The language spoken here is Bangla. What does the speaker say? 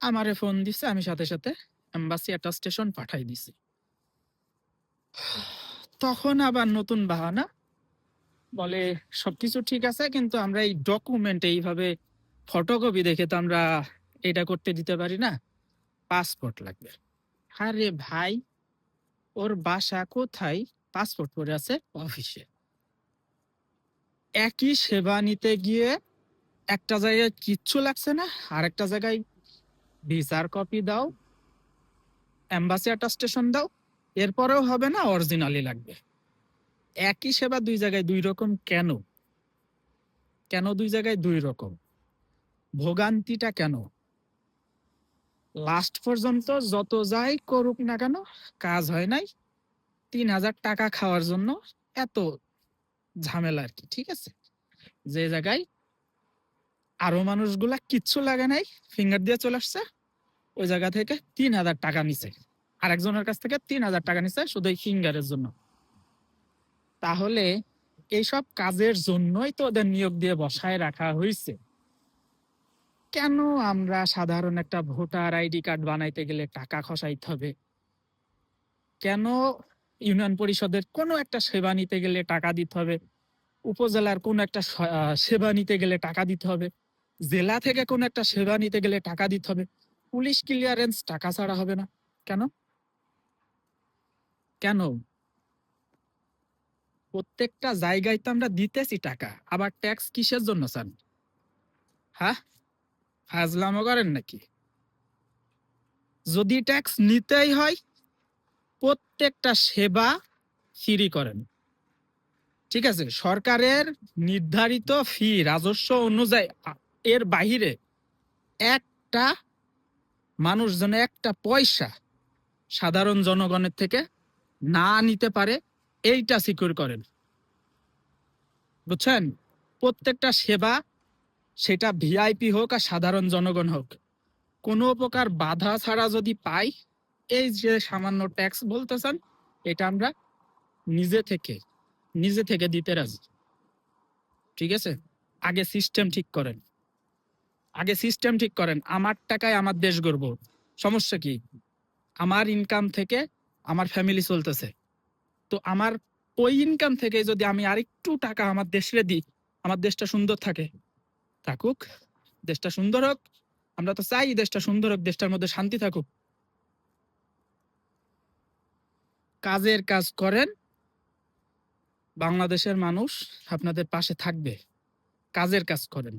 আমারে ফোন দিছে, আমি সাথে সাথে এম্বাসি অ্যাটাস্টেশন পাঠাই দিছি। তখন আবার নতুন বাহানা, বলে সবকিছু ঠিক আছে, কিন্তু আমরা এই ডকুমেন্ট এইভাবে ফটোকপি দেখে তো আমরা এটা করতে দিতে পারি না, পাসপোর্ট লাগবে। আরে ভাই, ওর বাসা কোথায়? পাসপোর্ট পড়ে আছে অফিসে। একই সেবা নিতে গিয়ে একটা জায়গায় কিচ্ছু লাগছে না, আর একটা জায়গায় ভিসার কপি দাও, এম্বাসি অ্যাটাস্টেশন দাও, এরপরেও হবে না, অরিজিনালি লাগবে। একই সেবা দুই জায়গায় দুই রকম কেন? কেন দুই জায়গায় দুই রকম? ভোগান্তিটা কেন? লাস্ট পর্যন্ত যত যাই করুক না কেন, কাজ হয় নাই। ৩,০০০ টাকা খাওয়ার জন্য এত ঝামেলা আর কি। ঠিক আছে, যে জায়গায় আরো মানুষগুলা কিচ্ছু লাগে নাই, ফিঙ্গার দিয়ে চলে আসছে, ওই জায়গা থেকে ৩,০০০ টাকা নিছে, আরেকজনের কাছ থেকে ৩,০০০ টাকা নিছে শুধু এই ফিঙ্গারের জন্য। তাহলে এইসব কাজের জন্যই তো ওদের নিয়োগ দিয়ে বসায় রাখা হয়েছে। কেন আমরা সাধারণ একটা ভোটার আইডি কার্ড বানাইতে গেলে টাকা খসাইতে হবে? কেন ইউনিয়ন পরিষদের কোনো একটা সেবা নিতে গেলে টাকা দিতে হবে? উপজেলার কোন একটা সেবা নিতে গেলে টাকা দিতে হবে? জেলা থেকে কোন একটা সেবা নিতে গেলে টাকা দিতে হবে? পুলিশ ক্লিয়ারেন্স টাকা ছাড়া হবে না কেন? কেন? প্রত্যেকটা জায়গায় তো আমরা দিতেছি টাকা, আবার ট্যাক্স কিসের জন্য স্যার? হ্যাঁ, ফাজলামো করেন নাকি? যদি ট্যাক্স নিতেই হয়, প্রত্যেকটা সেবা ফ্রি করেন। ঠিক আছে, সরকারের নির্ধারিত ফি রাজস্ব অনুযায়ী এর বাহিরে একটা মানুষ যেন একটা পয়সা সাধারণ জনগণের থেকে না নিতে পারে, এইটা সিকিউর করেন। বুঝছেন? প্রত্যেকটা সেবা, সেটা ভিআইপি হোক আর সাধারণ জনগণ হোক, কোনো প্রকার বাধা ছাড়া যদি পাই, এই যে সামান্য ট্যাক্স বলতেছেন, এটা আমরা নিজে থেকে দিতে রাজি। ঠিক আছে, আগে সিস্টেম ঠিক করেন, আগে সিস্টেম ঠিক করেন। আমার টাকায় আমার দেশ গড়ব, সমস্যা কি? আমার ইনকাম থেকে আমার ফ্যামিলি চলতেছে, তো আমার ওই ইনকাম থেকে যদি আমি আরেকটু টাকা আমার দেশে দিই, আমার দেশটা সুন্দর থাকে, থাকুক, দেশটা সুন্দর হোক। আমরা তো চাই দেশটা সুন্দর হোক, দেশটার মধ্যে শান্তি থাকুক। কাজের কাজ করেন, বাংলাদেশের মানুষ আপনাদের পাশে থাকবে। কাজের কাজ করেন।